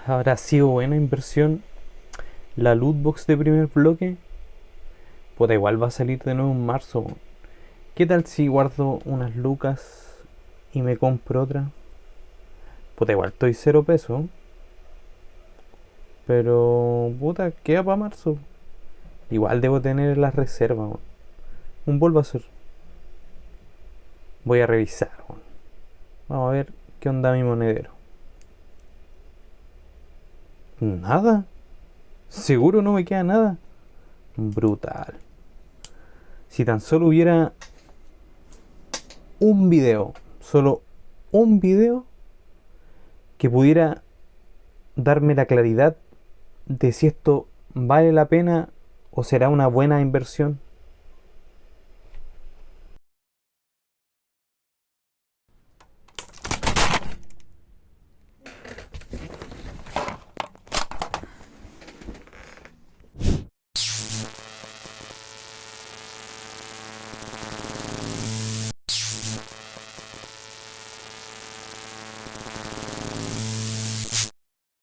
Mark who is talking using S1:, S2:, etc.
S1: ¿Habrá sido buena inversión la loot box de primer bloque? Puta, igual va a salir de nuevo en marzo. ¿Qué tal si guardo unas lucas y me compro otra? Puta, igual estoy 0 pesos. Pero, puta, queda para marzo. Igual debo tener las reservas, weón. Un Bulbasaur. Voy a revisar, weón. Vamos a ver qué onda mi monedero. Nada. Seguro no me queda nada. Brutal. Si tan solo hubiera un video, solo un video que pudiera darme la claridad de si esto vale la pena o será una buena inversión.